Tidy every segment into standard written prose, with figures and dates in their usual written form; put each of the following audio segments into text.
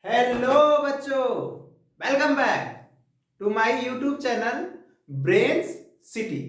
Hello बच्चों, welcome back to my YouTube channel Brains City.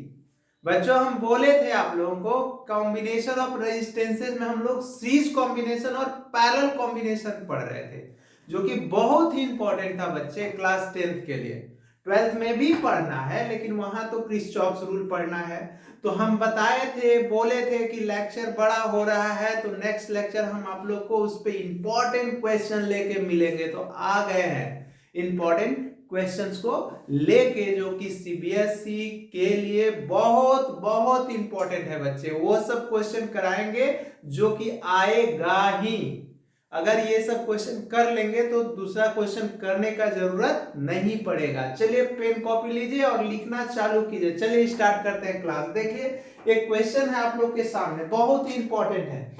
बच्चों, हम बोले थे आप लोगों को कॉम्बिनेशन ऑफ रेजिस्टेंसेस में हम लोग सीरीज कॉम्बिनेशन और पैरेलल कॉम्बिनेशन पढ़ रहे थे, जो कि बहुत ही इंपॉर्टेंट था बच्चे क्लास 10th के लिए। 12th में भी पढ़ना है, लेकिन वहां तो क्रिस्चॉफ्स रूल पढ़ना है। तो हम बताए थे, बोले थे कि लेक्चर बड़ा हो रहा है, तो नेक्स्ट लेक्चर हम आप लोग को उस पे इंपॉर्टेंट क्वेश्चन लेके मिलेंगे। तो आ गए हैं इंपॉर्टेंट क्वेश्चंस को लेके, जो कि सीबीएसई के लिए बहुत बहुत इंपॉर्टेंट है बच्चे। वो सब क्वेश्चन कराएंगे जो कि आएगा ही। अगर ये सब क्वेश्चन कर लेंगे तो दूसरा क्वेश्चन करने का जरूरत नहीं पड़ेगा। चलिए पेन कॉपी लीजिए और लिखना चालू कीजिए। चलिए स्टार्ट करते हैं क्लास। देखिए, एक क्वेश्चन है आप लोग के सामने, बहुत ही इंपॉर्टेंट है।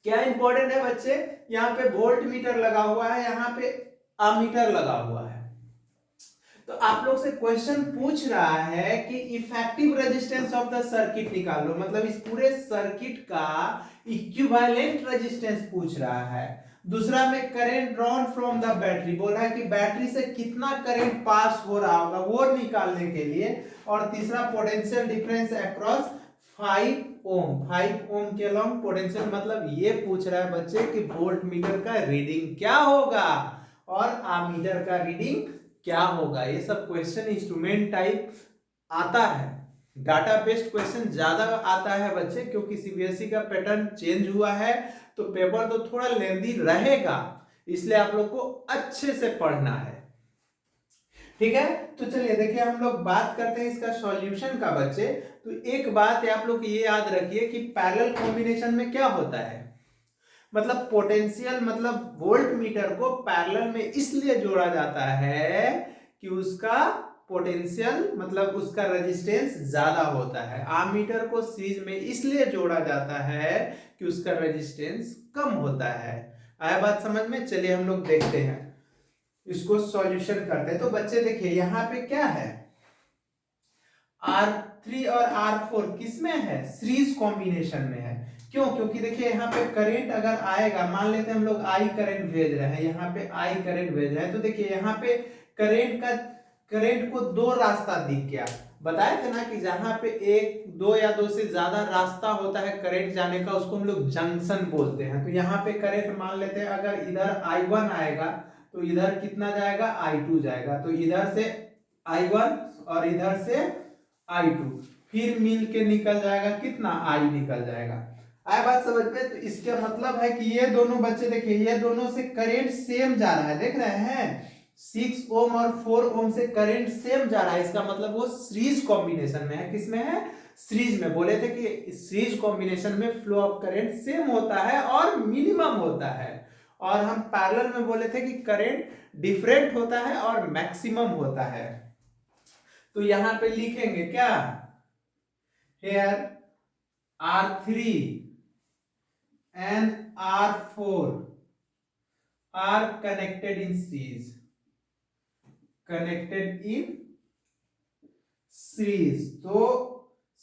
क्या इंपॉर्टेंट है बच्चे? यहाँ पे वोल्ट मीटर लगा हुआ है, यहाँ पे अमीटर लगा हुआ है। तो आप लोग से क्वेश्चन पूछ रहा है कि effective resistance of the circuit निकाल लो, मतलब इस पूरे सर्किट का इक्विवेलेंट रेजिस्टेंस पूछ रहा है। दूसरा में current drawn from the battery, बोल रहा है कि बैटरी से कितना करंट पास हो रहा होगा वो निकालने के लिए। और तीसरा पोटेंशियल डिफरेंस अक्रॉस 5 ओम, 5 ओम के अलोंग पोटेंशियल, मतलब ये पूछ रहा है बच्चे कि वोल्ट मीटर का रीडिंग क्या होगा और आमीटर का रीडिंग क्या होगा। ये सब क्वेश्चन इंस्ट्रूमेंट टाइप आता है, डाटा बेस्ड क्वेश्चन ज्यादा आता है बच्चे, क्योंकि सीबीएसई का पैटर्न चेंज हुआ है। तो पेपर तो थोड़ा लेंदी रहेगा, इसलिए आप लोग को अच्छे से पढ़ना है, ठीक है। तो चलिए देखिए, हम लोग बात करते हैं इसका सॉल्यूशन का बच्चे। तो एक बात आप लोग ये याद रखिए कि पैरेलल कॉम्बिनेशन में क्या होता है, मतलब पोटेंशियल, मतलब वोल्ट मीटर को पैरेलल में इसलिए जोड़ा जाता है कि उसका पोटेंशियल, मतलब उसका रेजिस्टेंस ज्यादा होता है। आमीटर को सीरीज में इसलिए जोड़ा जाता है कि उसका रेजिस्टेंस कम होता है। आया बात समझ में? चलिए हम लोग देखते हैं, इसको सॉल्यूशन करते हैं। तो बच्चे देखिए, यहां पे क्या है, R3 और R4 किसमें है? सीरीज कॉम्बिनेशन में है। क्यों? क्योंकि देखिए यहाँ पे करंट अगर आएगा, मान लेते हैं हम लोग I करंट भेज रहे हैं, यहाँ पे I करंट भेज रहे हैं, तो देखिए यहाँ पे करंट को दो रास्ता दिख गया। बताए थे ना कि जहां पे एक, दो या दो से ज्यादा रास्ता होता है करंट जाने का, उसको हम लोग जंक्शन बोलते हैं। तो यहाँ पे करंट मान लेते हैं, अगर इधर I1 आएगा तो इधर कितना जाएगा? I2 जाएगा। तो इधर से I1 और इधर से I2, फिर मिल के निकल जाएगा कितना? I निकल जाएगा। आया बात समझ में? तो इसका मतलब है कि ये दोनों बच्चे देखिए, ये दोनों से करंट सेम जा रहा है, देख रहे हैं? 6 ओम और 4 ओम से करंट सेम जा रहा है। इसका मतलब वो सीरीज कॉम्बिनेशन में है। किसमें है? सीरीज में। बोले थे कि सीरीज कॉम्बिनेशन में फ्लो ऑफ करंट सेम होता है और मिनिमम होता है। और हम पैरेलल में बोले थे कि करंट डिफरेंट होता है और मैक्सिमम होता है। तो यहां पे लिखेंगे क्या? Here R3 and R4 are connected in series, connected in series। तो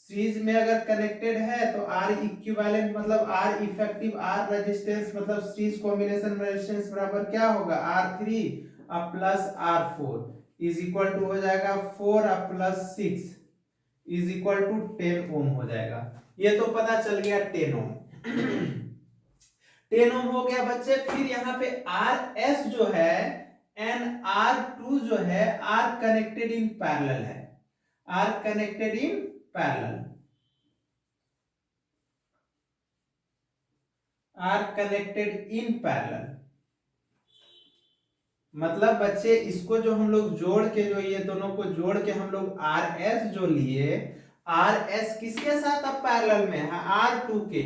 सीरीज में अगर कनेक्टेड है तो R इक्विवेलेंट, मतलब R इफेक्टिव, R रेजिस्टेंस, मतलब सीरीज कॉम्बिनेशन रेजिस्टेंस बराबर क्या होगा? R3 plus R4 is equal to हो जाएगा 4 plus 6 is equal to 10 ohm हो जाएगा। ये तो पता चल गया 10 ओम। 10 ओम हो गया बच्चे। फिर यहाँ पे RS जो है एंड R2 जो है, आर कनेक्टेड इन पैरेलल है, are connected in parallel, are connected in parallel. मतलब बच्चे इसको जो हम लोग जोड़ के, जो ये दोनों को जोड़ के हम लोग RS जो लिए, RS किसके साथ अब पैरेलल में है? R2 के।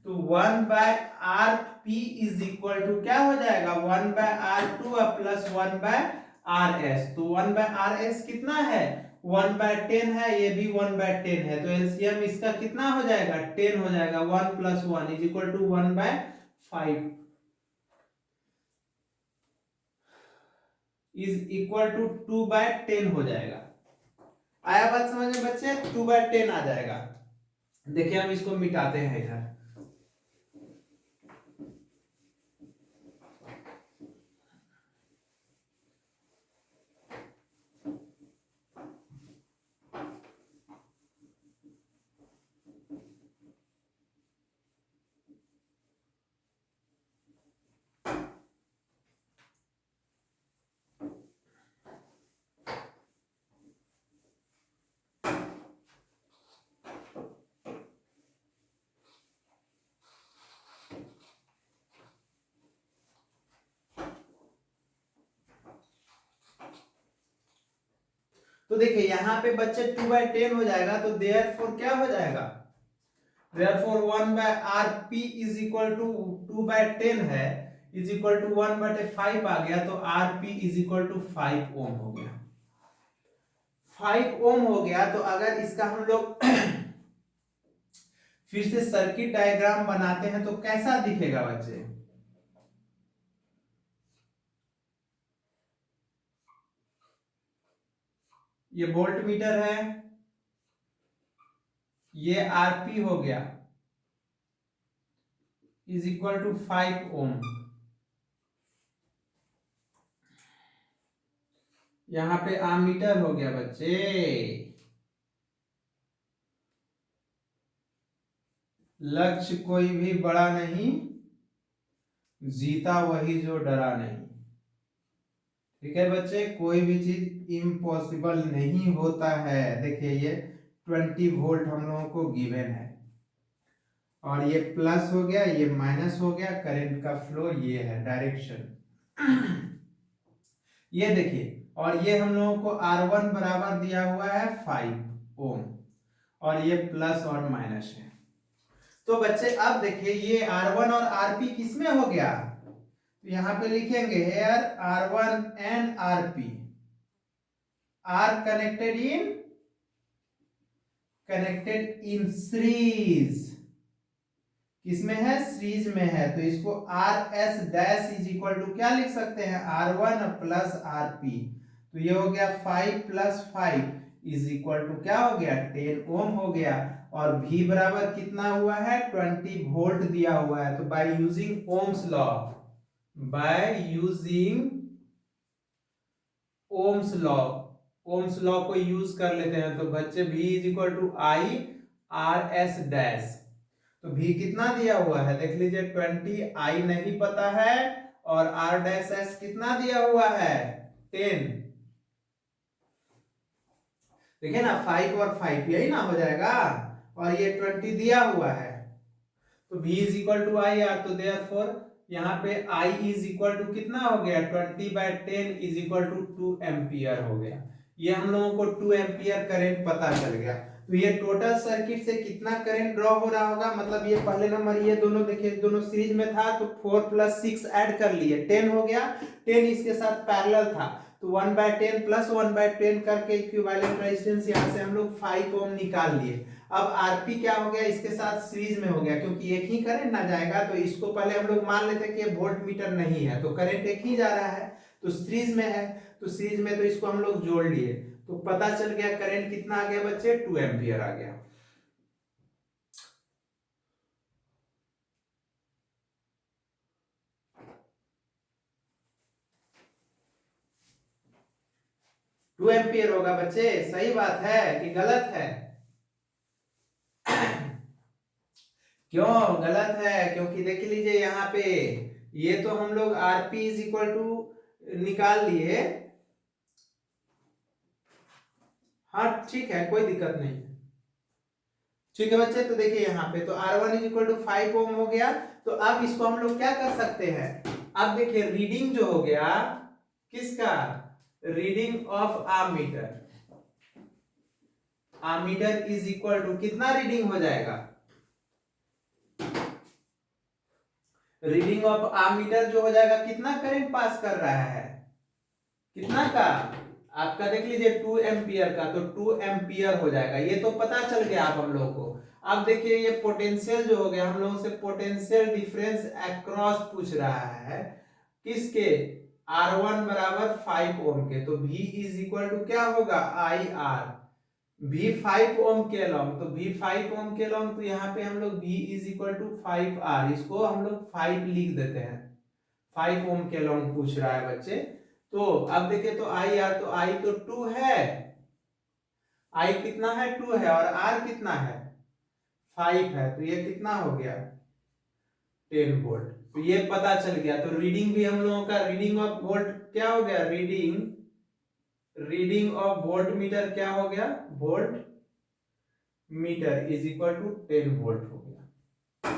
तो 1/RP इज इक्वल टू क्या हो जाएगा? 1/R2 plus 1/RS। तो 1/RS कितना है? 1/10 है, ये भी 1/10 है। तो एलसीएम इसका कितना हो जाएगा? 10 हो जाएगा। 1 plus 1 is equal to 1/5 is equal to 2/10 हो जाएगा। आया बात समझ में बच्चे? 2/10 आ जाएगा। देखिए हम इसको मिटाते हैं इधर। तो देखिए यहाँ पे बच्चे 2/10 हो जाएगा, तो देयरफॉर क्या हो जाएगा, therefore 1/rp is equal to 2/10 है इज इक्वल टू 1/5 आ गया, तो rp इज इक्वल टू 5 ओम हो गया। 5 ओम हो गया। तो अगर इसका हम लोग फिर से सर्किट डायग्राम बनाते हैं तो कैसा दिखेगा बच्चे, ये वोल्ट मीटर है, ये आरपी हो गया इज इक्वल टू 5 ओम, यहां पे आमीटर हो गया बच्चे, लक्ष्य कोई भी बड़ा नहीं, जीता वही जो डरा नहीं। ठीक है बच्चे, कोई भी चीज इम्पॉसिबल नहीं होता है। देखिए ये 20 वोल्ट हम लोगों को गिवन है, और ये प्लस हो गया, ये माइनस हो गया, करंट का फ्लो ये है डायरेक्शन। ये देखिए, और ये हम लोगों को R1 बराबर दिया हुआ है 5 ओम, और ये प्लस और माइनस है। तो बच्चे अब देखिए ये R1 और RP किसमें हो गया, तो यहां पे लिखेंगे here R1 and RP are connected in series, किसमें है, सीरीज में है। तो इसको R S dash is equal to क्या लिख सकते हैं, R1 प्लस RP। तो ये हो गया 5 प्लस 5 इज इक्वल टू क्या हो गया, 10 ओम हो गया। और V बराबर कितना हुआ है, 20 वोल्ट दिया हुआ है। तो by using Ohm's law, by using Ohm's law, Ohm's law को यूज कर लेते हैं। तो बच्चे V is equal to I R S dash, तो V कितना दिया हुआ है देख लीजिए 20, I नहीं पता है, और R डैश एस कितना दिया हुआ है 10। देखिए ना 5 और 5 यही ना हो जाएगा, और ये 20 दिया हुआ है। तो V is equal to I R, तो देयरफॉर यहाँ पे I इज इक्वल टू कितना हो गया, 20/10 इज इक्वल टू 2 एम्पियर हो गया। ये हम लोगों को 2 एम्पियर करंट पता चल गया। तो ये टोटल सर्किट से कितना करंट ड्रॉ हो रहा होगा, मतलब ये पहले नंबर, ये दोनों देखिए दोनों सीरीज में था, तो 4 प्लस 6 ऐड कर लिए 10 हो गया, 10 इसके साथ पैरेलल था, तो 1/10 प्लस 1/10 करके इक्विवेलेंट रेजिस्टेंस यहाँ से हम लोग 5 ओम निकाल लिए। अब आरपी क्या हो गया, इसके साथ सीरीज में हो गया, क्योंकि एक ही करंट ना जाएगा, तो इसको पहले हम लोग मान लेते हैं कि वोल्ट मीटर नहीं है, तो करंट एक ही जा रहा है, तो सीरीज में है, तो सीरीज में तो इसको हम लोग जोड़ लिए, तो पता चल गया करंट कितना आ गया बच्चे, 2 एम्पियर आ गया। टू एम्पियर होगा बच्चे, सही बात है कि गलत है? क्यों गलत है, क्योंकि देख लीजिए यहाँ पे ये तो हम लोग आरपी इज इक्वल टू निकाल लिए, हाँ ठीक है कोई दिक्कत नहीं, ठीक है बच्चे। तो देखिए यहाँ पे तो R1 इज इक्वल टू 5 ओम हो गया। तो अब इसको हम लोग क्या कर सकते हैं, अब देखिए रीडिंग जो हो गया किसका, reading of ammeter, ammeter is equal to कितना रीडिंग हो जाएगा, रीडिंग ऑफ आमीटर जो हो जाएगा कितना करंट पास कर रहा है, कितना का, आपका देख लीजिए 2 एम्पियर का, तो 2 एम्पियर हो जाएगा, ये तो पता चल गया आप हम लोगों को। अब देखिए ये पोटेंशियल जो हो गया, हम लोगों से पोटेंशियल डिफरेंस अक्रॉस पूछ रहा है, किसके, R1 बराबर 5 ओम के, तो V इज इक्वल टू क्या होगा, आई आर, V 5 ओम के अलॉन्ग, तो V 5 ओम के अलॉन्ग, तो यहाँ पे हम लोग V is equal to 5R, इसको हम लोग 5 लिख देते हैं, 5 ओम के अलॉन्ग पूछ रहा है बच्चे। तो अब देखिए तो आई आर, तो आई तो 2 है, आई कितना है 2 है, और आर कितना है 5 है, तो ये कितना हो गया 10 वोल्ट। तो ये पता चल गया। तो रीडिंग भी हम लोगों का, रीडिंग ऑफ वोल्ट क्या हो गया, रीडिंग ऑफ वोल्ट मीटर क्या हो गया, volt meter is equal to 10 volt हो गया।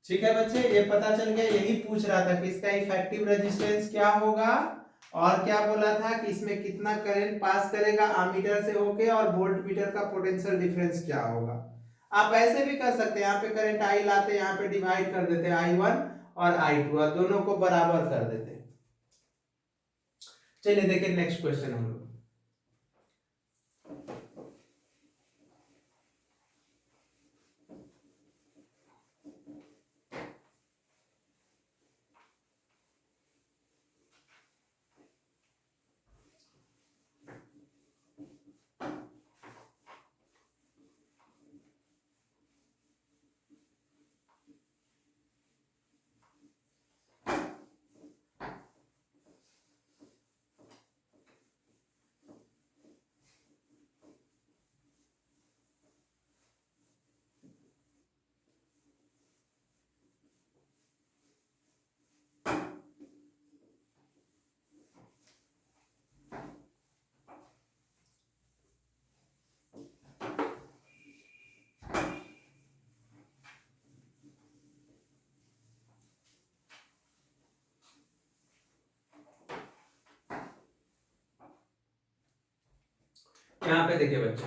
ठीक है बच्चे, ये पता चल गया, यही पूछ रहा था कि इसका इफेक्टिव रेजिस्टेंस क्या होगा, और क्या बोला था कि इसमें कितना करंट पास करेगा अमीटर से होके, और वोल्ट मीटर का पोटेंशियल डिफरेंस क्या होगा। आप ऐसे भी कर सकते हैं, यहाँ पे करंट आई लाते, यहाँ पे डिवाइड कर देते I1 और I2 और दोनों को बराबर कर देते। चलिए देखिए नेक्स्ट क्वेश्चन हम लोग। यहाँ पे देखिए बच्चे,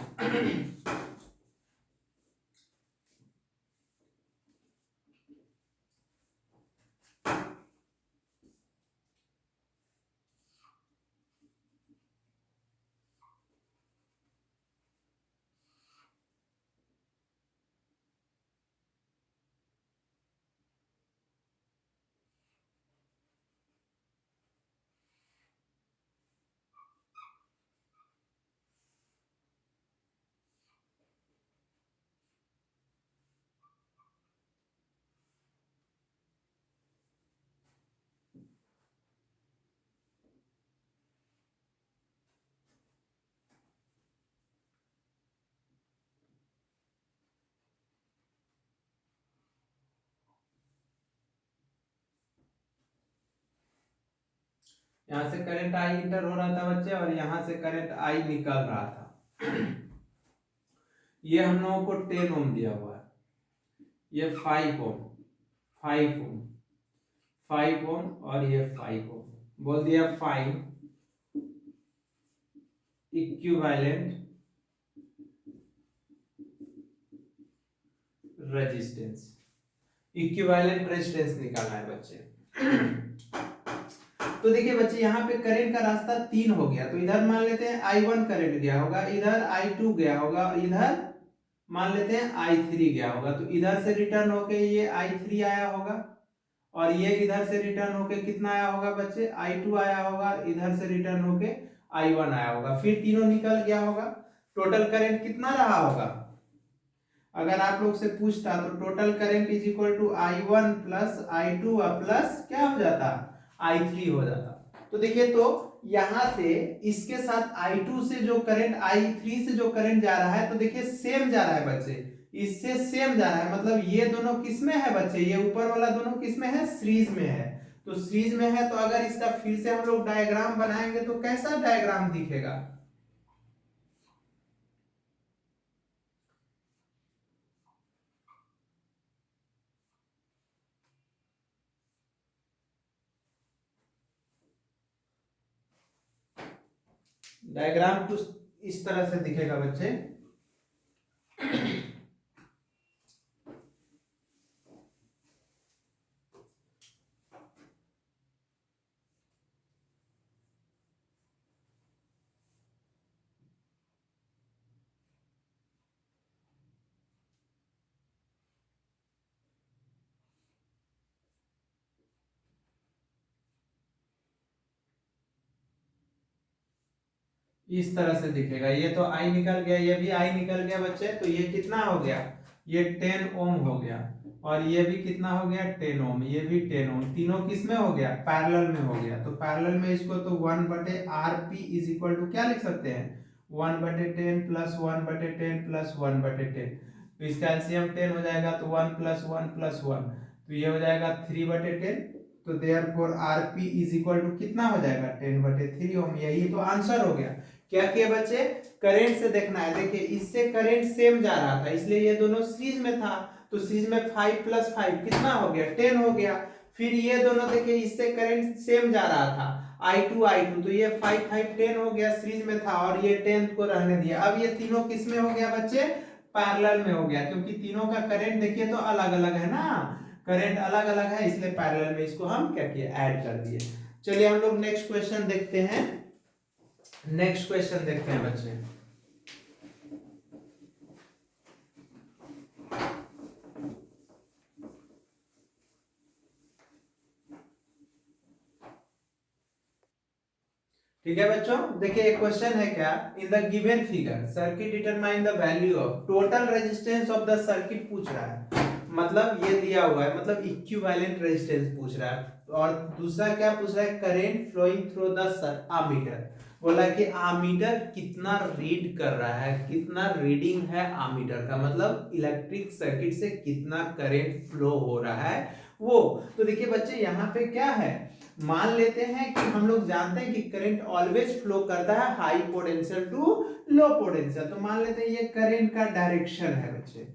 यहाँ से करंट आई इंटर हो रहा था बच्चे, और यहाँ से करंट आई निकल रहा था। ये हम लोगों को 10 ओम दिया हुआ है, ये 5 ओम, 5 ओम, 5 ओम और ये 5 ओम। बोल दिया find equivalent resistance. Equivalent resistance निकालना है बच्चे। तो देखिए बच्चे, यहाँ पे करंट का रास्ता 3 हो गया, तो इधर मान लेते हैं I1 करंट गया होगा, इधर I2 गया होगा, इधर मान लेते हैं I3 गया होगा। तो इधर से रिटर्न होके ये I3 आया होगा, और ये इधर से रिटर्न होके कितना आया होगा बच्चे, I2 आया होगा, इधर से रिटर्न होके I1 आया होगा, फिर तीनों निकल गया होगा। टोटल करंट कितना रहा होगा, अगर आप लोग से पूछता तो total current is equal to I1 plus I2 plus क्या हो जाता, I3 हो जाता। तो देखिए, तो यहां से इसके साथ I2 से जो करंट, I3 से जो करंट जा रहा है, तो देखिए सेम जा रहा है बच्चे, इससे सेम जा रहा है, मतलब ये दोनों किस में है बच्चे, ये ऊपर वाला दोनों किस में है, सीरीज में है। तो सीरीज में है, तो अगर इसका फिर से हम लोग डायग्राम बनाएंगे तो कैसा डायग्राम दिखेगा, डायग्राम कुछ इस तरह से दिखेगा बच्चे। इस तरह से दिखेगा, ये तो आई निकल गया, ये भी आई निकल गया बच्चे, तो ये कितना हो गया, ये 10 ओम हो गया, और ये भी कितना हो गया, 10 ओम, ये भी 10 ओम, तीनों किस में हो गया, पैरेलल में हो गया। तो पैरेलल में इसको तो 1/RP इज इक्वल टू क्या लिख सकते हैं, 1/10 प्लस 1/10 प्लस 1/10। तो इसका एलसीएम 10 हो जाएगा, तो 1 प्लस 1 प्लस 1, तो ये हो जाएगा 3/10। तो therefore RP is equal to कितना हो जाएगा, 10/3 ओम। यही तो आंसर हो गया। क्या किया बच्चे, करंट से देखना है। देखिए, इससे करंट सेम जा रहा था, इसलिए ये दोनों सीरीज में था, तो सीरीज में 5 प्लस 5 कितना हो गया, 10 हो गया। फिर ये दोनों देखिए, इससे करंट सेम जा रहा था, I2 तो ये 5 5 10 हो गया, सीरीज में था और ये 10 को रहने दिया। अब ये तीनों किस में हो गया बच्चे, पैरेलल में हो गया, क्योंकि तीनों का करंट देखिए तो अलग अलग है ना, करंट अलग अलग है, इसलिए पैरेलल में इसको हम क्या किए, ऐड कर दिए। चलिए हम लोग नेक्स्ट क्वेश्चन देखते हैं, नेक्स्ट क्वेश्चन देखते हैं बच्चे। ठीक है बच्चों, देखिए एक क्वेश्चन है क्या, in the given figure circuit determine the value of total resistance of the circuit पूछ रहा है, मतलब ये दिया हुआ है, मतलब इक्विवेलेंट रेजिस्टेंस पूछ रहा है। और दूसरा क्या पूछ रहा है, current flowing through the ammeter, बोला कि आमीटर कितना रीड कर रहा है, कितना रीडिंग है आमीटर का, मतलब इलेक्ट्रिक सर्किट से कितना करंट फ्लो हो रहा है वो। तो देखिए बच्चे यहाँ पे क्या है, मान लेते हैं कि हम लोग जानते हैं कि करंट ऑलवेज फ्लो करता है high potential to low potential, तो मान लेते हैं ये करंट का डायरेक्शन है बच्चे,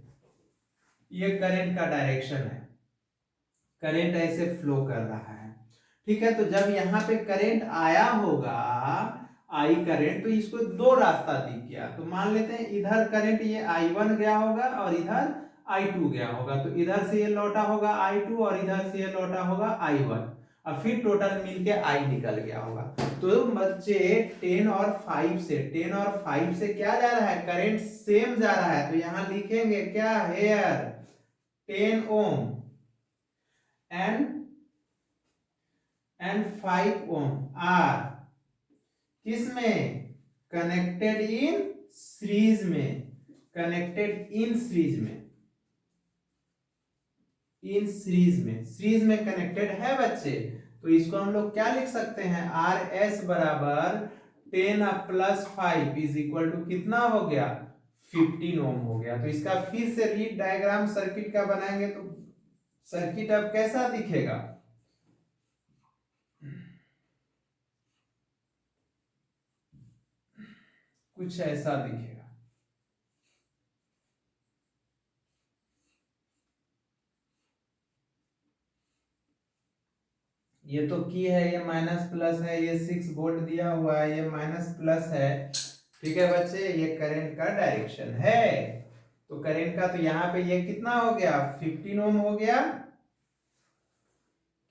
ये करंट का डायरेक्शन है, करंट ऐसे फ्लो कर रहा है। ठीक है, तो जब यहाँ पे करंट आया होगा आई करंट, तो इसको दो रास्ता दिख गया, तो मान लेते हैं इधर करंट ये I1 गया होगा और इधर I2 गया होगा, तो इधर से ये लौटा होगा I2 और इधर से ये लौटा होगा I1, और फिर टोटल मिलके I निकल गया होगा। तो बच्चे 10 और 5 से, 10 और 5 से क्या जा रहा है, करंट सेम जा रहा है, तो यहां लिखेंगे क्या, here 10 ohm and 5 ohm are किसमें, कनेक्टेड इन सीरीज में, कनेक्टेड इन सीरीज में, इन सीरीज में, सीरीज में कनेक्टेड है बच्चे। तो इसको हम लोग क्या लिख सकते हैं, आर एस बराबर 10 प्लस 5 इज इक्वल टू कितना हो गया, 15 ओम हो गया। तो इसका फिर से रीड डायग्राम सर्किट का बनाएंगे, तो सर्किट अब कैसा दिखेगा, कुछ ऐसा दिखेगा। ये तो की है, ये माइनस प्लस है, ये 6 वोल्ट दिया हुआ है, ये माइनस प्लस है। ठीक है बच्चे, ये करंट का डायरेक्शन है, तो करंट का, तो यहाँ पे ये कितना हो गया, 15 ओम हो गया,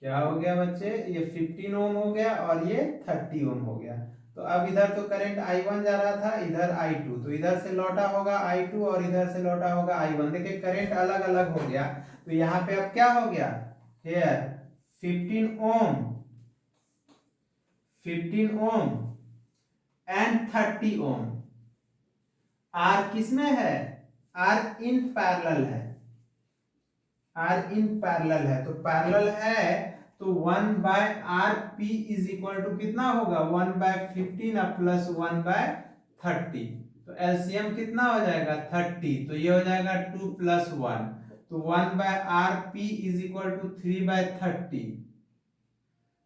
क्या हो गया बच्चे, ये 15 ओम हो गया और ये 30 ओम हो गया। तो अब इधर तो करंट I1 जा रहा था, इधर I2, तो इधर से लौटा होगा I2 और इधर से लौटा होगा I1, देखिए करंट अलग अलग हो गया। तो यहाँ पे अब क्या हो गया, here 15 ohm, 15 ohm and 30 ohm are किसमें है, आर इन पैरेलल है, आर इन पैरेलल है, तो पैरेलल है, तो 1 by R P is equal to कितना होगा, 1 बाय 15 प्लस 1 बाय 30, तो एलसीएम कितना हो जाएगा 30, तो ये हो जाएगा 2 प्लस 1, तो 1 by R P is equal to 3 by 30,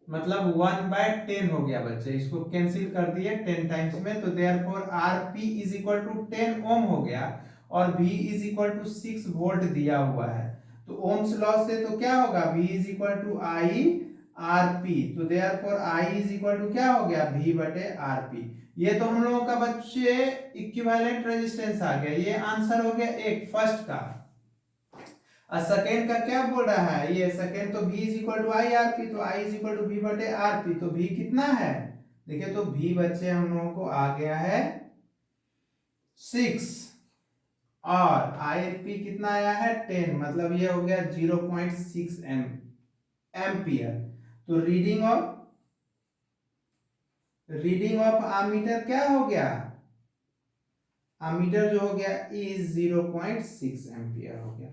मतलब 1 बाय 10 हो गया बच्चे, इसको कैंसिल कर दिए 10 टाइम्स में, तो therefore R P is equal to 10 ohm हो गया, और V is equal to 6 volt दिया हुआ है, तो ओम्स लॉ से तो क्या होगा, V is equal to I R P, तो therefore I is equal to क्या हो गया, V बटे आर पी। ये तो हम लोगों का बच्चे इक्विवेलेंट रेजिस्टेंस आ गया, ये आंसर हो गया एक फर्स्ट का। और सेकेंड का क्या बोल रहा है, ये सेकेंड तो V is equal to I R P, तो I is equal to V बटे आर पी, तो V कितना है, देखिए तो V बच्चे हम लोगों को आ गया है 6, और IP कितना आया है 10, मतलब ये हो गया 0.6 एम्पियर। तो रीडिंग ऑफ आमीटर क्या हो गया, आमीटर जो हो गया इज 0.6 एम्पियर हो गया।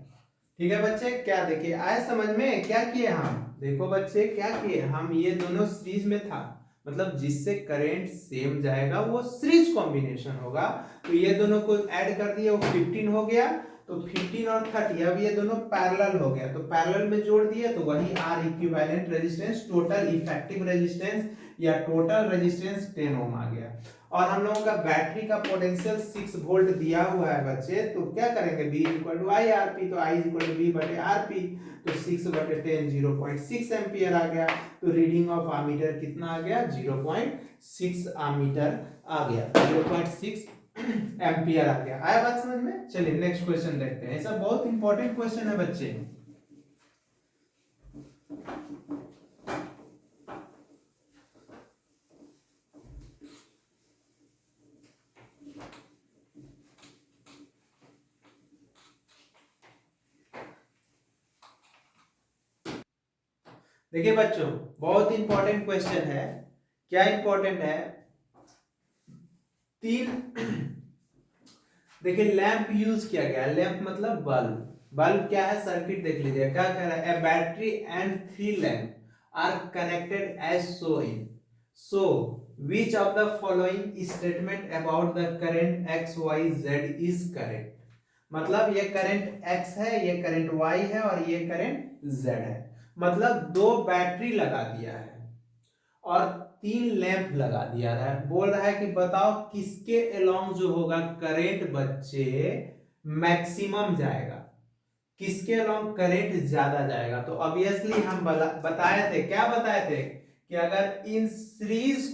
ठीक है बच्चे, क्या देखिए आए समझ में, क्या किए हम, देखो बच्चे क्या किए हम, ये दोनों सीरीज में था, मतलब जिससे करंट सेम जाएगा वो सीरीज कॉम्बिनेशन होगा, तो ये दोनों को ऐड कर दिया, वो 15 हो गया, तो 15 और 30 अब ये दोनों पैरेलल हो गया, तो पैरेलल में जोड़ दिए, तो वही R equivalent resistance, total effective resistance या टोटल रेजिस्टेंस 10 ओम आ गया। और हम लोगों का बैटरी का पोटेंशियल 6 वोल्ट दिया हुआ है बच्चे, तो क्या करेंगे V equal to I R P, तो I इक्वल टू V बटे आर पी, तो 6/10 0.6 एम्पियर आ गया। तो रीडिंग ऑफ आमीटर कितना आ गया, 0.6 आमीटर आ गया, 0.6 एम्पियर आ गया। आया बात समझ में? चलिए नेक्स्ट क्वेश्चन देखते हैं। ऐसा बहुत इंपॉर्टेंट क्वेश्चन है बच्चे। देखिए बच्चों, बहुत इंपॉर्टेंट क्वेश्चन है। क्या इंपॉर्टेंट है? देखिए लैंप यूज किया गया। लैंप मतलब बल्ब। बल्ब क्या है? सर्किट देख लीजिए क्या कह रहा है, a battery and 3 lamp are connected as shown. So which of the following statement about the current x y z is correct? मतलब ये करंट x है, ये करंट y है और ये करंट z है। मतलब 2 बैटरी लगा दिया है और 3 लैंप लगा दिया है। बोल रहा है कि बताओ किसके अलोंग जो होगा करंट बच्चे मैक्सिमम जाएगा, किसके अलोंग करंट ज्यादा जाएगा। तो ऑब्वियसली हम बताए थे, क्या बताए थे कि अगर इन सीरीज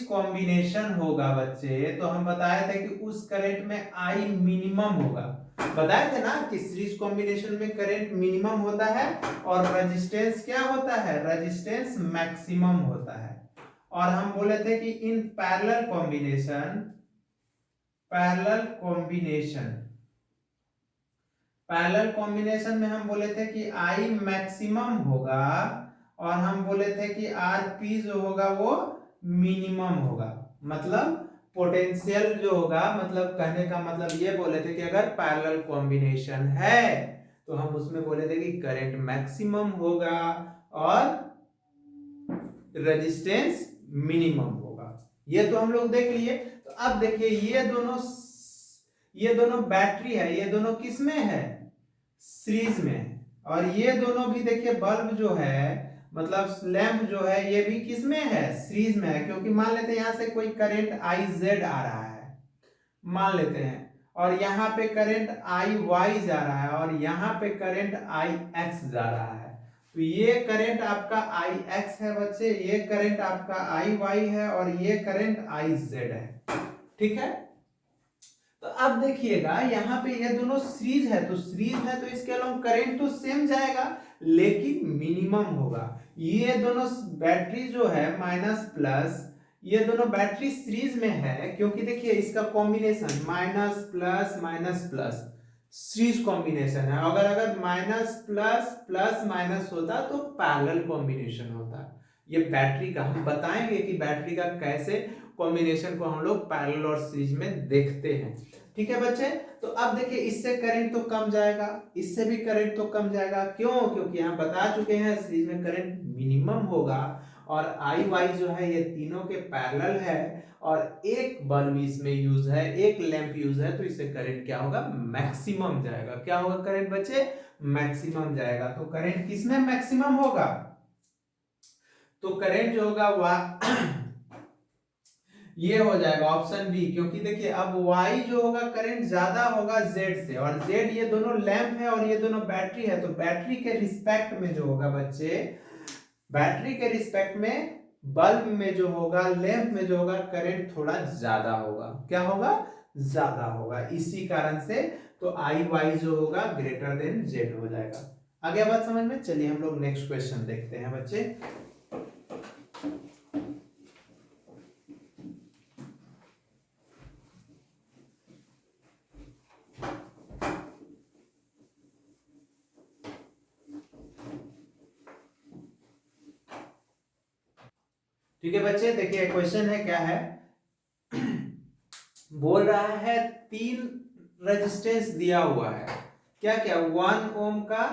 कॉम्बिनेशन होगा बच्चे, तो हम बताए थे कि उस करंट में आई मिनिमम होगा। बताए थे ना कि सीरीज कॉम्बिनेशन में करंट मिनिमम होता है और रेजिस्टेंस क्या होता है, रेजिस्टेंस मैक्सिमम होता है। और हम बोले थे कि इन पैरेलल कॉम्बिनेशन में हम बोले थे कि आई मैक्सिमम होगा और हम बोले थे कि आर पी जो होगा वो मिनिमम होगा। मतलब पोटेंशियल जो होगा, मतलब कहने का मतलब ये बोले थे कि अगर पैरेलल कॉम्बिनेशन है तो हम उसमें बोले थे कि करंट मैक्सिमम होगा और रेजिस्टेंस मिनिमम होगा। ये तो हम लोग देख लिए। तो अब देखिए ये दोनों बैटरी है, ये दोनों किस में है, सीरीज में। और ये दोनों भी देखिए बल्ब जो है, मतलब लैंप जो है, ये भी किस में है, सीरीज में है। क्योंकि मान लेते हैं यहां से कोई करंट आई जेड आ रहा है, मान लेते हैं, और यहाँ पे करंट आई वाई जा रहा है और यहाँ पे करंट आई एक्स जा रहा है। तो ये करंट आपका आई एक्स है बच्चे, ये करंट आपका आई वाई है और ये करंट आई जेड है। ठीक है? तो अब देखिएगा यहाँ पे ये दोनों सीरीज है, तो सीरीज है तो इसके अलावा करंट तो सेम जाएगा लेकिन मिनिमम होगा। ये दोनों बैटरी जो है माइनस प्लस, ये दोनों बैटरी सीरीज में है क्योंकि देखिए इसका combination minus plus series combination है। अगर माइनस प्लस प्लस माइनस होता तो पैरेलल कॉम्बिनेशन होता। ये बैटरी का हम बताएंगे कि बैटरी का कैसे कॉम्बिनेशन को हम लोग पैरेलल और सीरीज में देखते हैं। ठीक है बच्चे? तो अब देखिए इससे करंट तो कम जाएगा, इससे भी करंट तो कम जाएगा। क्यों? क्योंकि यहाँ बता चुके हैं सीरीज में करंट मिनिमम होगा और आई वाई जो है ये तीनों के पैरेलल है और एक बल्ब इसमें यूज है, एक लैंप यूज है, तो इससे करंट क्या होगा, मैक्सिमम जाएगा। क्या होगा करंट बच्चे? मैक्सिमम जाएगा। तो करंट किसमें मैक्सिमम होगा? तो करंट जो होगा ये हो जाएगा ऑप्शन बी। क्योंकि देखिए अब y जो होगा करंट ज्यादा होगा z से, और z ये दोनों लैंप है और ये दोनों बैटरी है। तो बैटरी के रिस्पेक्ट में जो होगा बच्चे, बैटरी के रिस्पेक्ट में बल्ब में जो होगा, लैंप में जो होगा, करंट थोड़ा ज्यादा होगा। क्या होगा? ज्यादा होगा। इसी कारण से तो आई वाई जो होगा ग्रेटर देन जेड हो जाएगा। आगे बात समझ में? चलिए हम लोग नेक्स्ट क्वेश्चन देखते हैं बच्चे। ठीक है बच्चे, देखिए क्वेश्चन है क्या है, बोल रहा है 3 रेजिस्टेंस दिया हुआ है। क्या क्या? 1 ओम का,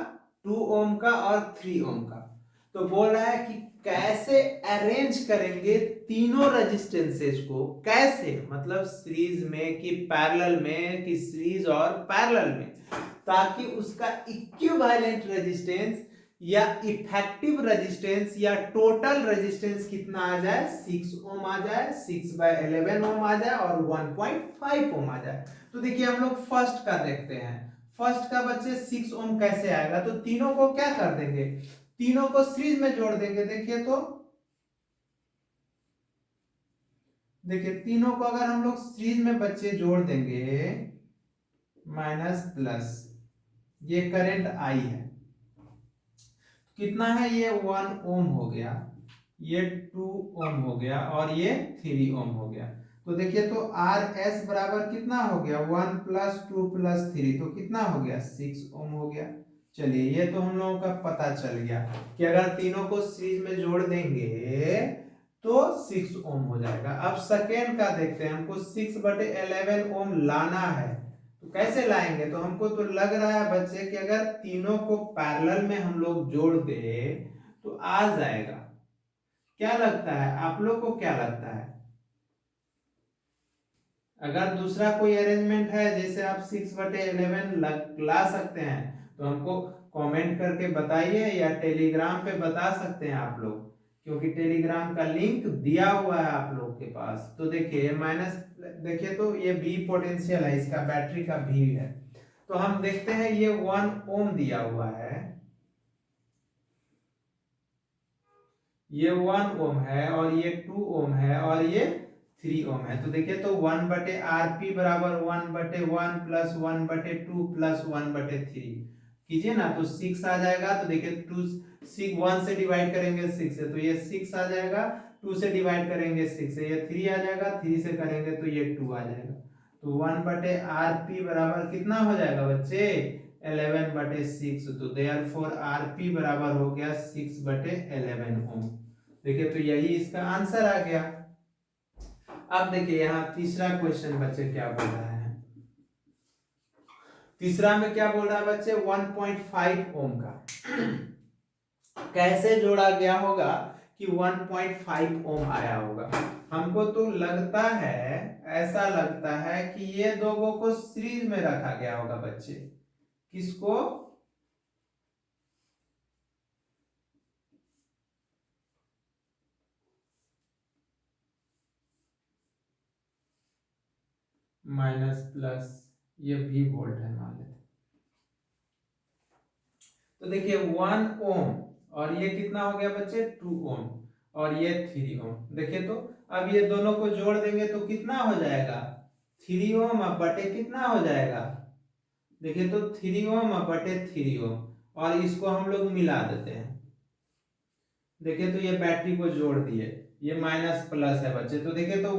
2 ओम का और 3 ओम का। तो बोल रहा है कि कैसे अरेंज करेंगे तीनों रेजिस्टेंसेस को, कैसे, मतलब सीरीज में कि पैरेलल में, कि सीरीज और पैरेलल में, ताकि उसका इक्विवेलेंट रेजिस्टेंस या इफेक्टिव रेजिस्टेंस या टोटल रेजिस्टेंस कितना आ जाए, 6 ओम आ जाए, 6/11 ओम आ जाए और 1.5 ओम आ जाए। तो देखिए हम लोग फर्स्ट का देखते हैं। फर्स्ट का बच्चे 6 ओम कैसे आएगा, तो तीनों को क्या कर देंगे, तीनों को सीरीज में जोड़ देंगे। देखिए तो देखिए तीनों को अगर हम लोग सीरीज में बच्चे जोड़ देंगे, माइनस प्लस, ये करंट आई है, कितना है, ये 1 ओम हो गया, ये 2 ओम हो गया और ये 3 ओम हो गया। तो देखिए तो आर एस बराबर कितना हो गया, 1 + 2 + 3, तो कितना हो गया, 6 ओम हो गया। चलिए ये तो हम लोगों का पता चल गया कि अगर तीनों को सीरीज में जोड़ देंगे तो 6 ओम हो जाएगा। अब सेकेंड का देखते हैं, हमको 6/11 ओम लाना है, तो कैसे लाएंगे, तो हमको तो लग रहा है बच्चे कि अगर तीनों को पैरेलल में हम लोग जोड़ दे तो आ जाएगा। क्या लगता है आप लोग को, क्या लगता है? अगर दूसरा कोई अरेंजमेंट है जैसे आप 6/11 ला सकते हैं तो हमको कमेंट करके बताइए, या टेलीग्राम पे बता सकते हैं आप लोग, क्योंकि टेलीग्राम का लिंक दिया हुआ है आप लोग के पास। तो देखिए माइनस, देखिए तो ये बी पोटेंशियल है, इसका बैटरी का भी है। तो हम देखते हैं ये 1 ओम दिया हुआ है, ये 1 ओम है और ये 2 ओम है और ये 3 ओम है। तो देखिए तो 1/RP बराबर 1/1 + 1/2 + 1/3 कीजिए ना, तो 6 आ जाएगा। तो देखिए 2 6 1 से डिवाइड करेंगे 6 से, तो ये 6 आ जाएगा, 2 से डिवाइड करेंगे 6 से, ये 3 आ जाएगा, 3 से करेंगे तो ये 2 आ जाएगा। तो 1/RP बराबर कितना हो जाएगा बच्चे, 11/6। तो देयरफॉर आरपी बराबर हो गया 6/11 ओम। देखिए तो यही इसका आंसर आ गया। अब देखिए यहाँ तीसरा क्वेश्चन बच्चे क्या बोल रहा है, तीसरा में क्या बोल रहा है बच्चे, 1.5 ओम का कैसे जोड़ा गया होगा कि 1.5 ओम आया होगा। हमको तो लगता है, ऐसा लगता है कि ये दोनों को सीरीज में रखा गया होगा बच्चे। किसको, माइनस प्लस, ये भी वोल्ट है मान लेते। तो देखिए 1 ओम और ये कितना हो गया बच्चे, 2 ओम और ये 3 ओम। देखिए तो अब ये दोनों को जोड़ देंगे तो कितना हो जाएगा, 3 ओम अब बटे कितना हो जाएगा, देखिए तो 3 ओम अब बटे 3 ओम, और इसको हम लोग मिला देते हैं। देखिए तो ये बैटरी को जोड़ दिए, ये माइनस प्लस है बच्चे। तो देखिए तो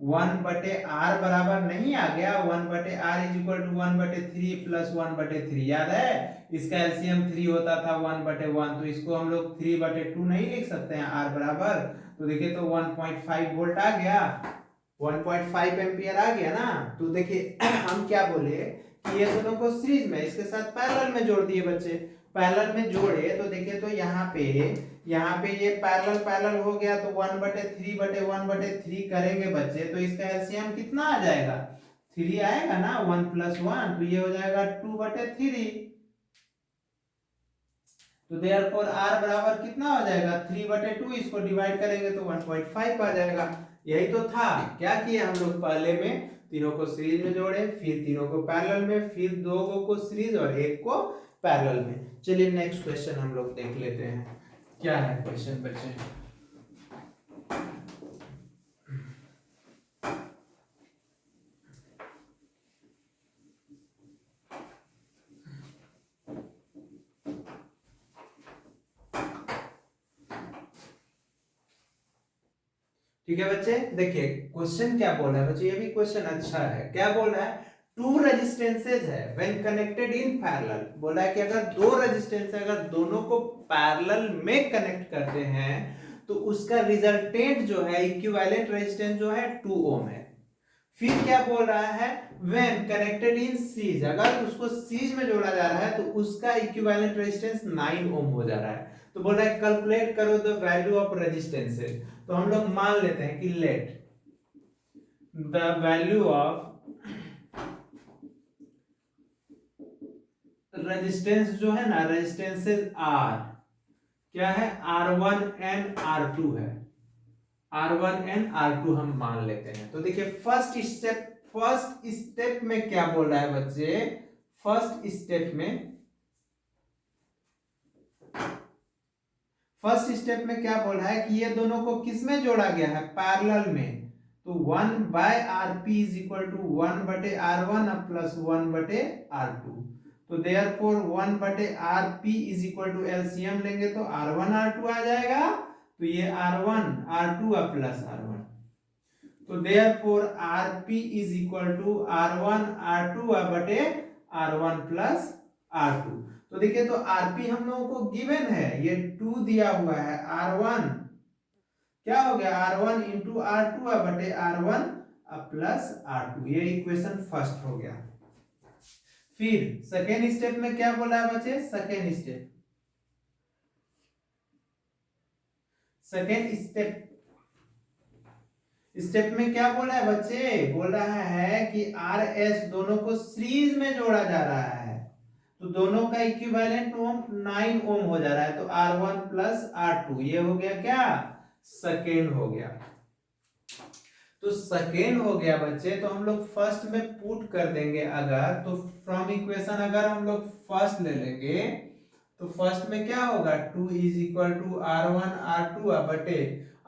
1/R बराबर नहीं आ गया, 1/R = 1/3 + 1/3 याद है, इसका एलसीएम 3 होता था 1/1। तो इसको हम लोग 3/2 नहीं लिख सकते हैं R बराबर। तो देखिए तो 1.5 वोल्ट आ गया, 1.5 एम्पियर आ गया ना। तो देखिए हम क्या बोले कि ये दोनों को सीरीज में इसके साथ पैरेलल में जोड़ दिए बच्चे। पैरेलल में जोड़े तो देखिए तो यहाँ पे ये पैरेलल पैरेलल हो गया, तो 1/3/1/3 करेंगे बच्चे, तो इसका एलसीएम कितना आ जाएगा, 3 आएगा ना, 1 + 1, तो ये हो जाएगा 2/3। तो देयरफॉर R बराबर कितना हो जाएगा, 3/2, इसको डिवाइड करेंगे तो 1.5 आ जाएगा। यही तो था, क्या किया हम लोग, पहले में तीनों को सीरीज में जोड़े, फिर तीनों को पैरेलल में, फिर दो को सीरीज और एक को पैरेलल में। चलिए नेक्स्ट क्वेश्चन हम लोग देख लेते हैं, क्या है क्वेश्चन बच्चे। ठीक है बच्चे, देखिए क्वेश्चन क्या बोल रहा है बच्चे, ये भी क्वेश्चन अच्छा है। क्या बोल रहा है, टू रेजिस्टेंसेज है व्हेन कनेक्टेड इन पैरेलल। बोल रहा है कि अगर दो रेजिस्टेंस है, अगर दोनों को पैरेलल में कनेक्ट करते हैं तो उसका रिजल्टेंट जो है, इक्विवेलेंट रेजिस्टेंस जो है 2 ओम है। फिर क्या बोल रहा है, व्हेन कनेक्टेड इन सीरीज, अगर उसको सीरीज में जोड़ा जा रहा है तो उसका इक्विवेलेंट रेजिस्टेंस 9 ओम हो जा रहा है। तो बोल रहा है कैलकुलेट करो द वैल्यू ऑफ रेजिस्टेंसेज। तो हम लोग मान लेते हैं कि let the value of resistance जो है ना, रेजिस्टेंसेस आर क्या है, R1 एंड R2 है, R1 एंड R2 हम मान लेते हैं। तो देखिए फर्स्ट स्टेप में क्या बोल रहा है बच्चे, फर्स्ट स्टेप में क्या बोल रहा है कि ये दोनों को किस में जोड़ा गया है, पैरेलल में। तो 1/Rp is equal to 1/R1 plus 1/R2। तो therefore 1/Rp is equal to LCM लेंगे तो R1 R2 आ जाएगा, तो ये R1 R2 प्लस R1। तो therefore Rp is equal to R1 R2 बटे R1 प्लस R2। तो देखिए तो Rp हम लोगों को गिवन है, ये 2 दिया हुआ है, R1 क्या हो गया, R1 इंटू R2 बटे R1 प्लस R2, ये इक्वेशन फर्स्ट हो गया। फिर सेकेंड स्टेप में क्या बोला है बच्चे, सेकेंड स्टेप में क्या बोला है बच्चे, बोल रहा है कि RS दोनों को सीरीज में जोड़ा जा रहा है, तो दोनों का इक्विवेलेंट ओम 9 ओम हो जा रहा है, तो R1 प्लस R2 ये हो गया क्या, सेकेंड हो गया। तो सेकेंड हो गया बच्चे, तो हम लोग फर्स्ट में पुट कर देंगे अगर, तो फ्रॉम इक्वेशन अगर हम लोग फर्स्ट ले लेंगे तो फर्स्ट में क्या होगा, 2 is equal to R1 R2 बटे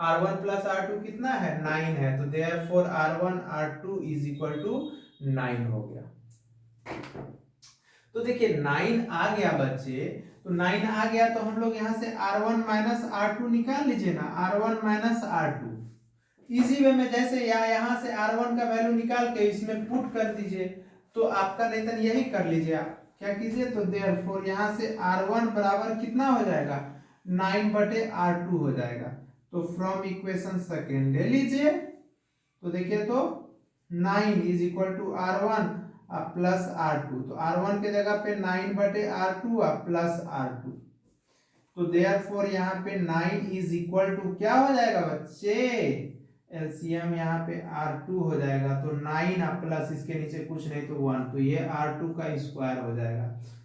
R1 प्लस R2 कितना है, 9 है, तो therefore R1 R2 is equal to 9 हो गया। तो देखिए 9 आ गया बच्चे, तो 9 आ गया तो हम लोग यहाँ से R1 माइनस R2 निकाल लीजिए ना, R1 minus R2 easy way में, जैसे यहाँ से R1 का वैल्यू निकाल के इसमें पुट कर दीजिए, तो आपका नहीं तो यही कर लीजिए, आप क्या कीजिए, तो देयरफॉर यहाँ से R1 बराबर कितना हो जाएगा, 9/R2 हो जाएगा। तो फ्रॉम इक्वेशन सेकेंड ले लीजिए, तो देखिए तो 9 is equal to R1 plus R2, तो R1 के जगह पे 9/R2 प्लस R2, तो देयरफॉर यहाँ पे 9 इज इक्वल टू क्या हो जाएगा बच्चे, एलसीएम यहाँ पे R2 हो जाएगा, तो 9 प्लस इसके नीचे कुछ नहीं तो 1, तो ये R2 का स्क्वायर हो जाएगा,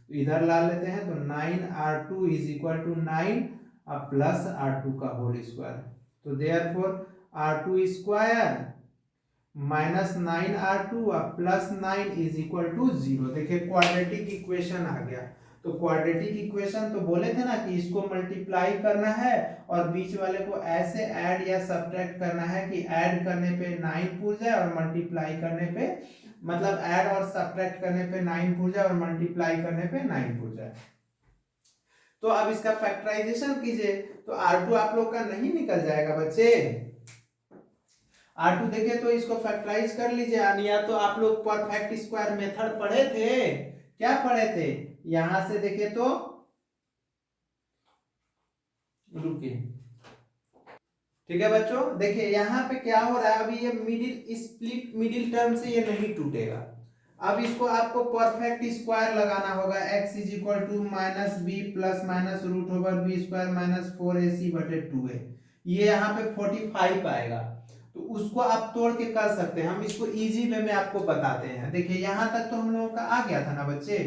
तो इधर ला लेते हैं, तो 9R2 is equal to 9 plus R2 का होल स्क्वायर, तो therefore R2 square minus 9R2 plus 9 is equal to 0। देखिए क्वाड्रेटिक इक्वेशन आ गया। तो क्वाड्रेटिक इक्वेशन तो बोले थे ना कि इसको मल्टीप्लाई करना है और बीच वाले को ऐसे ऐड या सब्ट्रैक्ट करना है कि ऐड करने पे 9 पूर जाए और मल्टीप्लाई करने पे, मतलब ऐड और सब्ट्रैक्ट करने पे 9 पूर जाए और मल्टीप्लाई करने पे 9 पूर जाए। तो अब इसका फैक्टराइजेशन कीजिए, तो R2 आप लोग का नहीं निकल जाएगा बच्चे, R2 देखिए तो इसको फैक्टराइज कर लीजिए, या तो आप लोग परफेक्ट स्क्वायर मेथड पढ़े थे, क्या पढ़े थे, यहां से देखिए तो रुकिए, ठीक है बच्चों, देखिए यहाँ पे क्या हो रहा है, अभी ये मिडिल टर्म से ये नहीं टूटेगा, अब इसको आपको परफेक्ट स्क्वायर लगाना होगा, x is equal to minus B plus minus root over B square minus 4ac बटे 2a, ये यहाँ पे 45 आएगा, तो उसको आप तोड़ के कर सकते हैं, हम इसको इजी वे में आपको बताते हैं। देखिए यहाँ तक तो हम लोगों का आ गया था ना बच्चे,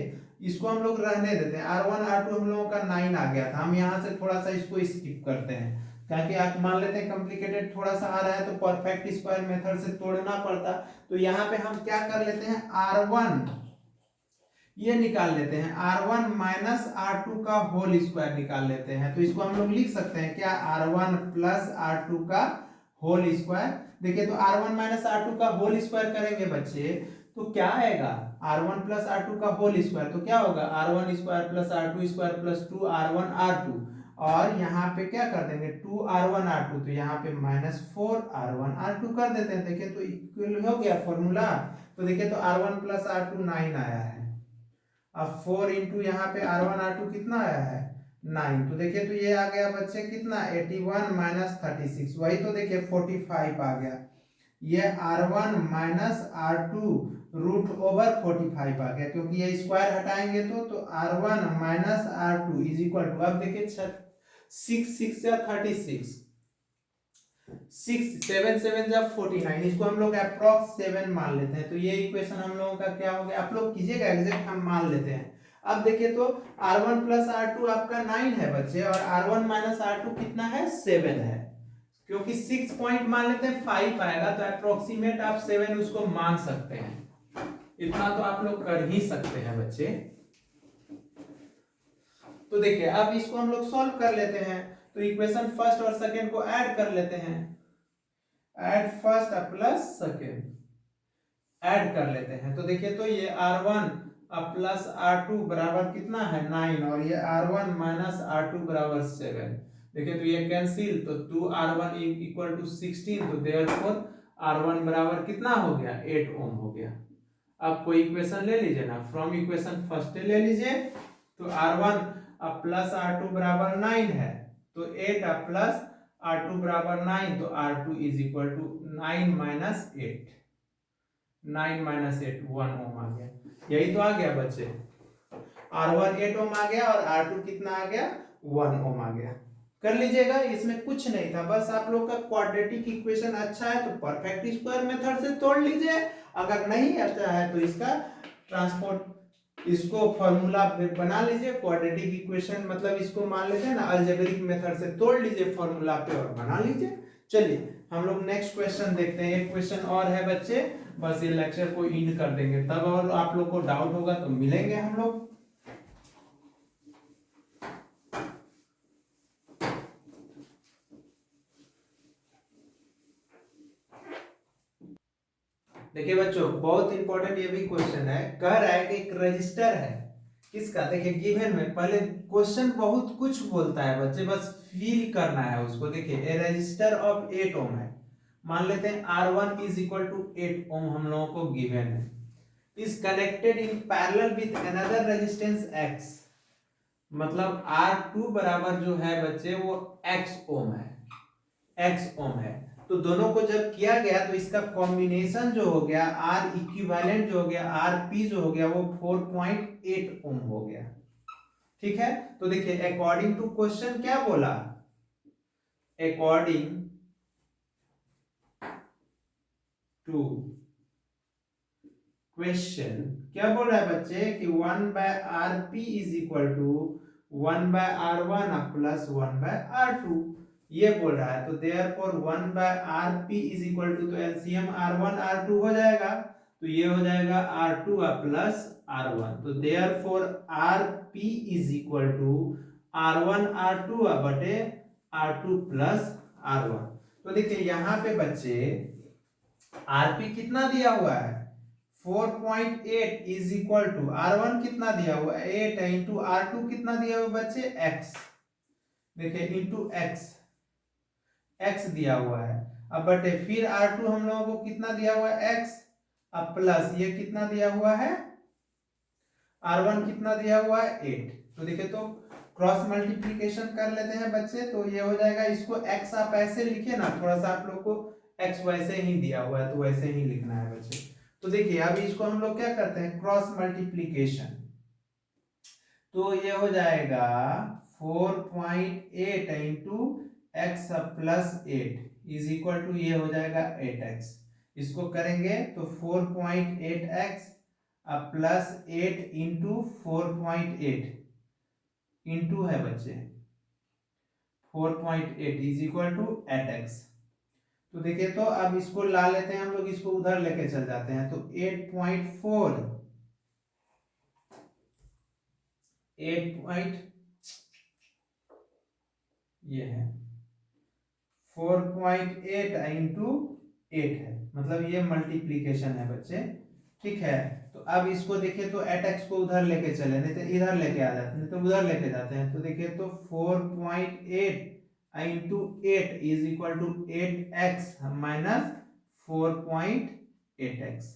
इसको हम लोग रहने देते हैं, R1 R2 हम लोगों का 9 आ गया था, हम यहाँ से थोड़ा सा इसको स्किप करते हैं, ताकि आप मान लेते हैं कॉम्प्लिकेटेड थोड़ा सा आ रहा है तो परफेक्ट स्क्वायर मेथड से तोड़ना पड़ता, तो यहाँ पे हम क्या कर लेते हैं, R1 ये निकाल लेते हैं, R1 माइनस R2 का होल स्क्वायर निकाल लेते हैं, तो इसको हम लोग लिख सकते हैं क्या, R1 प्लस R2 का होल स्क्वायर। देखिए तो R1 माइनस R2 का होल स्क्वायर करेंगे बच्चे तो क्या आएगा, R1 प्लस R2 का होल स्क्वायर, तो क्या होगा, R1 square plus R2 square plus 2R1 R2, और यहाँ पे क्या कर देंगे 2R1 R2, तो यहाँ पे माइनस 4R1 R2 कर देते हैं। देखिए तो इक्वल हो गया फॉर्मूला, तो देखिए तो R1 प्लस R2 9 आया है, अब 4 इंटू यहाँ पे R1 R2 कितना आया है 9, तो देखिए तो ये आ गया बच्चे कितना 81 माइनस 36, वही तो देखिए 45 आ गया, ये R1 minus R2 root over 45 आ गया, क्योंकि ये स्क्वायर हटाएंगे तो R1 minus R2 is equal to, अब देखिए 6 या 36, 6 7 7 जब 49, इसको हम लोग अप्रॉक्स 7 मान लेते हैं, तो ये इक्वेशन हम लोगों का क्या हो गया, आप लोग कीजिएगा एग्जैक्ट, हम मान लेते हैं अब देखिए तो R1 प्लस R2 आपका 9 है बच्चे, और R1 माइनस R2 कितना है, 7 है। क्योंकि 6 पॉइंट मान लेते हैं 5 आएगा, तो अप्रोक्सीमेट आप 7 उसको मान सकते हैं। इतना तो आप लोग कर ही सकते हैं बच्चे। तो देखिए अब इसको हम लोग सॉल्व कर लेते हैं। तो इक्वेशन फर्स्ट और सेकंड को ऐड कर लेते हैं। Add first plus second, add कर लेते हैं। तो देखिए तो ये R1 प्लस R2 बराबर कितना है, 9, और ये R1 माइनस R2 बराबर 7। देखिए तो ये कैंसिल, तो 2R1 इक्वल टू 16, तो देयरफॉर R1 बराबर कितना हो गया, 8 ओम हो गया। अब कोई इक्वेशन ले लीजिए ना, फ्रॉम इक्वेशन फर्स्ट ले लीजिए। तो R1 प्लस R2 बराबर 9 है, तो 8 प्लस R2 बराबर 9, तो R2 is equal to 9 minus 8, 9 minus 8 1 ohm आ गया। यही तो आ गया बच्चे, R1 8 ओम आ गया और R2 कितना आ गया, 1 ओम आ गया। कर लीजिएगा, इसमें कुछ नहीं था, बस आप लोग का क्वाड्रेटिक इक्वेशन अच्छा है तो परफेक्ट स्क्वायर मेथड से तोड़ लीजिए। अगर नहीं अच्छा है तो इसका ट्रांसपोर्ट, इसको फॉर्मूला बना लीजिए क्वाड्रेटिक इक्वेशन, मतलब इसको मान लेते हैं ना अलजेब्रिक मेथड से तोड़ लीजिए फॉर्मूला पे और बना लीजिए। चलिए हम लोग नेक्स्ट क्वेश्चन देखते हैं। एक क्वेश्चन और है बच्चे, बस ये लेक्चर को एंड कर देंगे, तब और आप लोग को डाउट होगा तो मिलेंगे हम लोग। देखिए बच्चों बहुत इंपॉर्टेंट ये भी क्वेश्चन है। कह रहा है कि एक रजिस्टर है, किसका, देखिए गिवन में पहले क्वेश्चन बहुत कुछ बोलता है बच्चे, बस फील करना है उसको। देखिए ए रजिस्टर ऑफ 8 ओम है, मान लेते हैं R1 इज इक्वल टू 8 ओम हम लोगों को गिवन है, is connected in parallel with another resistance X, मतलब R2 बराबर जो है बच्चे वो X ओम है, X ओम है। तो दोनों को जब किया गया तो इसका कॉम्बिनेशन जो हो गया, R इक्विवेलेंट जो हो गया, RP जो हो गया वो 4.8 ओम हो गया। ठीक है, तो देखिए अकॉर्डिंग टू क्वेश्चन क्या बोला, अकॉर्डिंग टू क्वेश्चन क्या बोल रहा है बच्चे कि 1/RP is equal to 1/R1 plus 1/R2, ये बोल रहा है। तो therefore 1/RP is equal to, तो एलसीएम R1 R2 हो जाएगा, तो ये हो जाएगा R2 प्लस R1, तो therefore RP is equal to R1 R2 बटे R2 प्लस R1। तो देखिए यहाँ पे बच्चे RP कितना दिया हुआ है, 4.8 इज इक्वल टू R1 कितना दिया हुआ है 8 है, इंटू R2 कितना दिया हुआ बच्चे X, देखिए इंटू X दिया हुआ है। अब बटे फिर R2 हम लोगों को कितना दिया हुआ है X, अब प्लस ये कितना दिया हुआ है R1 कितना दिया हुआ है 8। तो देखिए तो क्रॉस मल्टीप्लीकेशन कर लेते हैं बच्चे, तो ये हो जाएगा, इसको X आप ऐसे लिखिए ना, थोड़ा सा आप लोग को X वैसे ही दिया हुआ है तो वैसे ही लिखना है बच्चे। तो देखिए अभी इसको हम लोग क्या करते हैं, क्रॉस मल्टीप्लीकेशन, तो ये हो जाएगा 4.8 into x plus 8 is equal to, ये हो जाएगा 8x। इसको करेंगे तो 4.8x प्लस 8 इंटू 4.8 इंटू है बच्चे 4.8 इज इक्वल टू 8x। तो देखिए तो अब इसको ला लेते हैं हम लोग, इसको उधर लेके चल जाते हैं, तो 8.4 ये है 4.8 इंटू 8 है, मतलब ये मल्टीप्लीकेशन है बच्चे। ठीक है, तो अब इसको देखिए तो 8x को उधर लेके चले, नहीं तो इधर लेके आ जाते हैं, नहीं तो उधर लेके जाते हैं। तो देखिए तो 4.8 into 8 is equal to 8x minus 4.8x।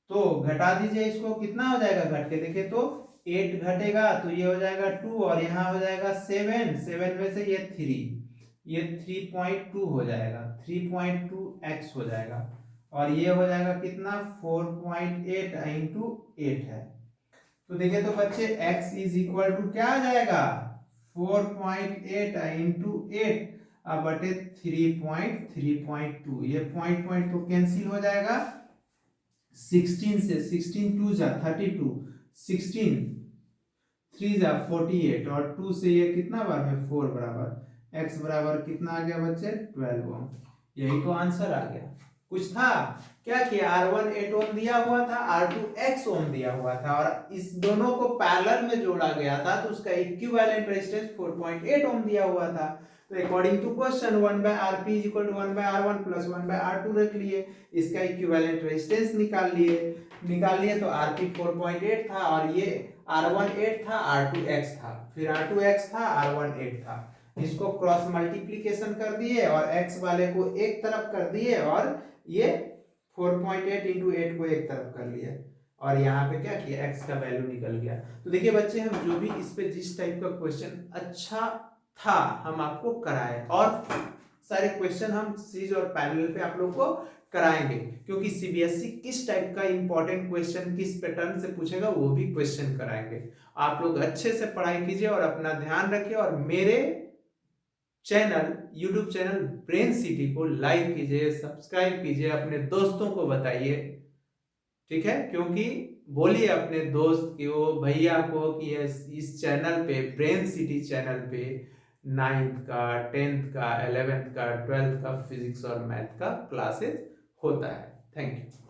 तो घटा दीजिए इसको, कितना हो जाएगा घट के, देखिए तो 8 घटेगा तो ये हो जाएगा 2, और यहाँ हो जाएगा 7 में से ये 3, ये 3.2 हो जाएगा, 3.2x हो जाएगा, और ये हो जाएगा कितना 4.8 इंटू 8 है। तो देखिए तो बच्चे x इज इक्वल टू क्या आ जाएगा 4.8 इंटू 8 बटे 3.2, ये पॉइंट तो कैंसिल हो जाएगा, 16 से 16 2 जा 32, 16, 3 जा 48 और 2 से ये कितना बार में 4 बराबर, x बराबर कितना आ गया बच्चे 12 ओम। यही तो आंसर आ गया। कुछ था क्या किया, R1 8 ओम दिया हुआ था, R2 x ओम दिया हुआ था और इस दोनों को पैरेलल में जोड़ा गया था तो उसका इक्विवेलेंट रेजिस्टेंस 4.8 ओम दिया हुआ था। तो according to question 1/Rp = 1/R1 + 1/R2 रख लिए, इसका इक्विवेलेंट रेजिस्टेंस निकाल लिए तो Rp 4.8 था और ये R1 8 था, R2 x था, फिर R2 x था, R1 8 था। इसको क्रॉस मल्टीप्लिकेशन कर दिए और x वाले को एक तरफ कर दिए और ये 4.8 × 8 को एक तरफ कर लिया और यहाँ पे क्या किया, x का वैल्यू निकल गया। तो देखिए बच्चे, हम जो भी इस पे जिस टाइप का क्वेश्चन अच्छा था हम आपको कराए और सारे क्वेश्चन हम सीरीज और पैरेलल पे आप लोग को कराएंगे, क्योंकि सीबीएसई किस टाइप का इंपॉर्टेंट क्वेश्चन किस पैटर्न से पूछेगा वो भी क्वेश्चन कराएंगे। आप लोग अच्छे से पढ़ाई कीजिए और अपना ध्यान रखिए और मेरे channel YouTube channel brain city को लाइक कीजिए, सब्सक्राइब कीजिए, अपने दोस्तों को बताइए, ठीक है, क्योंकि बोलिए अपने दोस्त को, भैया को कि इस चैनल पे, ब्रेन सिटी चैनल पे 9th का, 10th का, 11th का, 12th का फिजिक्स और मैथ का क्लासेस होता है। Thank you.